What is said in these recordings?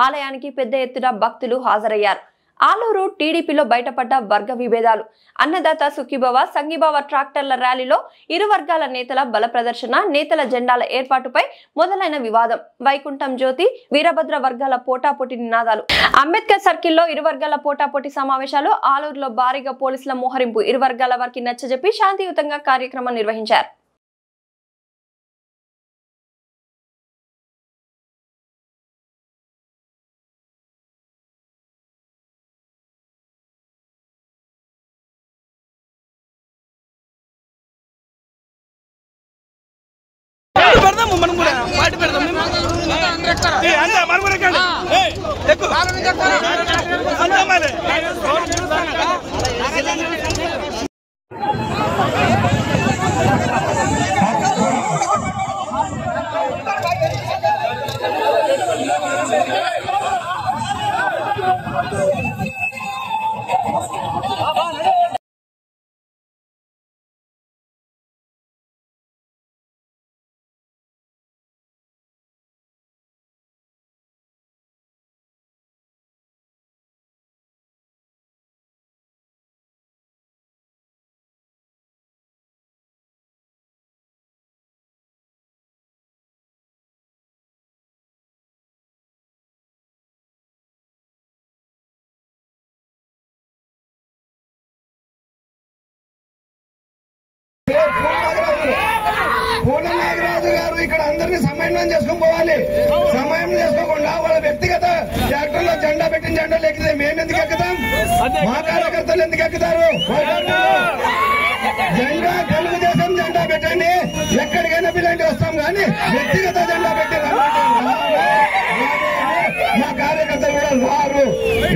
ఆలయానికి పెద్ద ఎత్తున భక్తులు హాజరయ్యారు. ఆలూరు టీడీపీలో బయటపడ్డ వర్గ విభేదాలు, అన్నదాత సుఖీభవ సంఘీభావ ట్రాక్టర్ల ర్యాలీలో ఇరు వర్గాల నేతల బల ప్రదర్శన, నేతల జెండాల ఏర్పాటుపై మొదలైన వివాదం, వైకుంఠం జ్యోతి వీరభద్ర వర్గాల పోటాపోటీ నినాదాలు, అంబేద్కర్ సర్కిల్లో ఇరు వర్గాల పోటాపోటీ సమావేశాలు, ఆలూరులో భారీగా పోలీసుల మోహరింపు, ఇరు వర్గాల వారికి నచ్చజెప్పి శాంతియుతంగా కార్యక్రమం నిర్వహించారు. పూలనాగరాజు గారు ఇక్కడ అందరినీ సమన్వయం చేసుకుని పోవాలి. సమయం చేసుకోకుండా వాళ్ళ వ్యక్తిగత ట్రాక్టర్లో జెండా పెట్టిన జెండాలు ఎక్కితే మేము ఎందుకు ఎక్కుతాం? మా కార్యకర్తలు ఎందుకు ఎక్కుతారు? జెండా తెలుగుదేశం జెండా పెట్టండి, ఎక్కడికైనా పిల్లంటి వస్తాం కానీ వ్యక్తిగత జెండా పెట్టి మా కార్యకర్తలు కూడా రారు.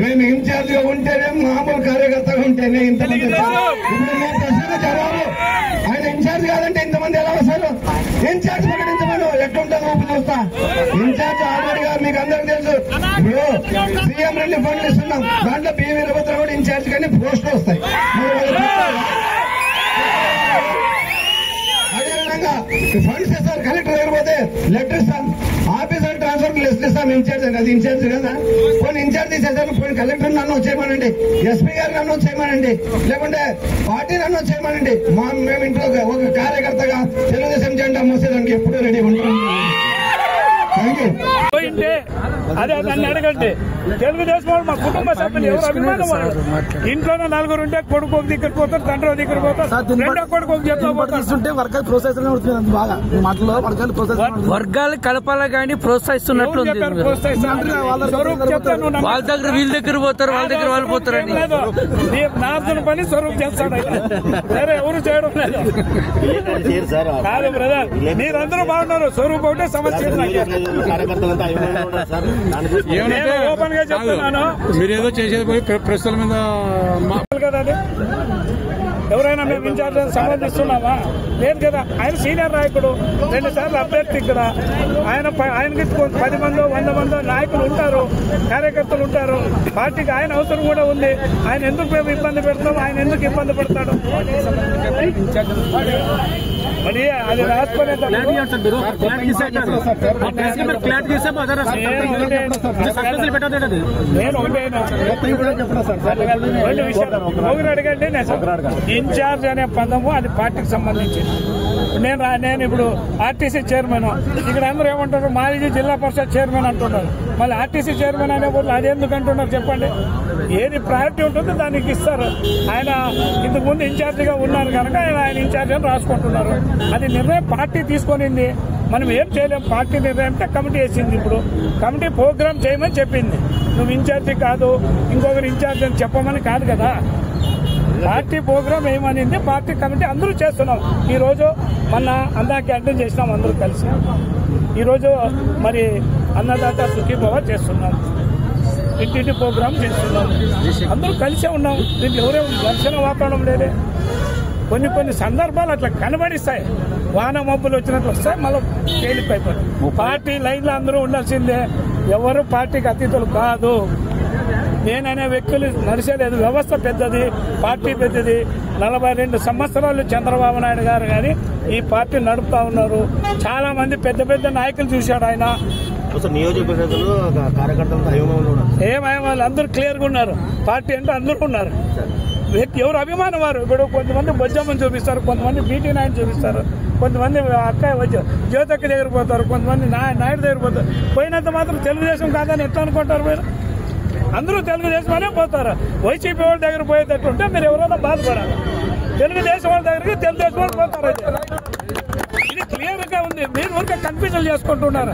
మేము ఇన్ఛార్జ్ గా ఉంటేనే, మామూలు కార్యకర్తగా ఉంటేనే ఇంతమంది. ఇప్పుడు మా ప్రశ్న జవాబు, ఆయన ఇన్ఛార్జ్ కాదంటే ఇంతమంది ఎలా వస్తారు? ఇన్ఛార్జ్ ప్రకటించమని ఎట్లుంటుంది ఊపి చూస్తా. ఇన్ఛార్జ్ ఆల్రెడీ గారు మీకు అందరికి తెలుసు. ఇప్పుడు సీఎం రెడ్డి ఫండ్లు ఇస్తున్నాం, దాంట్లో పి వీరభద్ర కూడా ఇన్ఛార్జ్ కానీ పోస్టులు వస్తాయి. అదేవిధంగా ఫండ్స్ ఇస్తారు, కలెక్టర్ దగ్గర పోతే లెటర్ ఇస్తాం, ఆఫీసర్ ట్రాన్స్ఫర్ లిస్ట్ ఇస్తాం. ఇన్ఛార్జ్ అది ఇన్ఛార్జ్ కదా, కొన్ని ఇన్ఛార్జ్ తీసేసారు. కొన్ని కలెక్టర్ నన్ను చేయమనండి, ఎస్పీ గారు నన్ను చేయమనండి, లేకుంటే పార్టీ నన్ను చేయమనండి. మేము ఇంట్లో ఒక కార్యకర్తగా తెలుగుదేశం జెండా మోసేదానికి ఎప్పుడూ రెడీ ఉంటాం. అదే దాన్ని అడగండి. తెలుగుదేశం మా కుటుంబ సభ్యులు ఎవరు అభిమానం వాళ్ళు. ఇంట్లోనే నలుగురు ఉంటే కొడుకు ఒక దగ్గర పోతారు, తండ్రి ఒక దగ్గర పోతారు, రెండో కొడుకు ఒక చేతిలో వర్గాలు కలపాల గానీ ప్రోత్సహిస్తున్నట్లు వాళ్ళ దగ్గర వీళ్ళ దగ్గర పోతారు, వాళ్ళ దగ్గర వాళ్ళు పోతారని నార్జున పని స్వరూప్ చేస్తాడు. సరే ఎవరు చేయడం లేదు కాదు బ్రదర్, మీరందరూ బాగున్నారు. స్వరూప్ ఒకటే సమస్య. ఓపెన్ గా చెప్తున్నాను, మీరేదో చేసేది పోయి ప్రశ్నల మీద కదా. అది ఎవరైనా మేము ఇన్ఛార్జ్ సంబంధిస్తున్నామా? లేదు కదా. ఆయన సీనియర్ నాయకుడు, 2 సార్లు అభ్యర్థి. ఇక్కడ ఆయనకి 10 మందో 100 మందో నాయకులు ఉంటారు, కార్యకర్తలు ఉంటారు. పార్టీకి ఆయన అవసరం కూడా ఉంది. ఆయన ఎందుకు మేము ఇబ్బంది పెడతాం? ఆయన ఎందుకు ఇబ్బంది పడతాడు? మరి అది రాసుకునే నేను రెండు విషయాలు ఒకరు అడగండి. ఇన్ఛార్జ్ అనే పదము అది పార్టీకి సంబంధించింది. నేను ఇప్పుడు ఆర్టీసీ చైర్మన్, ఇక్కడ అందరూ ఏమంటారు? మాజీ జిల్లా పరిషత్ చైర్మన్ అంటున్నారు. మళ్ళీ ఆర్టీసీ చైర్మన్ అనే వాళ్ళు అది ఎందుకు అంటున్నారు చెప్పండి? ఏది ప్రయారిటీ ఉంటుందో దానికి ఇస్తారు. ఆయన ఇంతకు ముందు ఇన్ఛార్జిగా ఉన్నారు కనుక ఆయన ఇన్ఛార్జ్ అని రాసుకుంటున్నారు. అది నిర్ణయం పార్టీ తీసుకొనింది, మనం ఏం చేయలేం. పార్టీ నిర్ణయం కమిటీ వేసింది. ఇప్పుడు కమిటీ ప్రోగ్రామ్ చేయమని చెప్పింది. నువ్వు ఇన్ఛార్జి కాదు, ఇంకొకరు ఇన్ఛార్జ్ అని చెప్పమని కాదు కదా. పార్టీ ప్రోగ్రామ్ ఏమనింది, పార్టీ కమిటీ అందరూ చేస్తున్నాం. ఈ రోజు మొన్న అందాకి అటెండ్ చేసినాం అందరూ కలిసి. ఈరోజు మరి అన్నదాత సుఖీభవ చేస్తున్నాం, ఇంటింటి ప్రోగ్రామ్ చేస్తున్నాం, అందరూ కలిసే ఉన్నాం. దీంట్లో ఎవరేం ఘర్షణ వాతావరణం లేదే. కొన్ని సందర్భాలు అట్లా కనబడిస్తాయి, వాన మబ్బులు వచ్చినట్లు వస్తాయి, మళ్ళీ తేలిపోయిపోతాయి. పార్టీ లైన్లో అందరూ ఉండాల్సిందే. ఎవరు పార్టీకి అతీతులు కాదు. నేననే వ్యక్తులు నడిచేది వ్యవస్థ పెద్దది, పార్టీ పెద్దది. 42 సంవత్సరాలు చంద్రబాబు నాయుడు గారు కానీ ఈ పార్టీ నడుపుతా ఉన్నారు. చాలా మంది పెద్ద పెద్ద నాయకులు చూశాడు ఆయన. అసలు నియోజకవర్గంలో కార్యకర్తలతో అభిమానులు ఉన్నారు. ఏమయ్య అందరూ క్లియర్ గా ఉన్నారు. పార్టీ అంటే అందరూ ఉన్నారు. ఎవరు అభిమానం వారు. ఇప్పుడు కొంతమంది బొజ్జమ్మని చూపిస్తారు, కొంతమంది బీటీ నాయని చూపిస్తారు, కొంతమంది అక్కయ్య జ్యోతక్క దగ్గర పోతారు, కొంతమంది నాయుడు దగ్గర పోతారు. పోయినంత మాత్రం తెలుగుదేశం కాదని ఎట్లా అనుకుంటారు మీరు? అందరూ తెలుగుదేశం అనే పోతారు. వైసీపీ వాళ్ళ దగ్గర పోయేటట్టు ఉంటే మీరు ఎవరైనా బాధపడాలి. తెలుగుదేశం వాళ్ళ దగ్గరికి తెలుగుదేశం వాళ్ళు పోతారు. ఇది క్లియర్ గా ఉంది. మీరు ఊరికే కన్ఫ్యూజన్ చేసుకుంటున్నారు.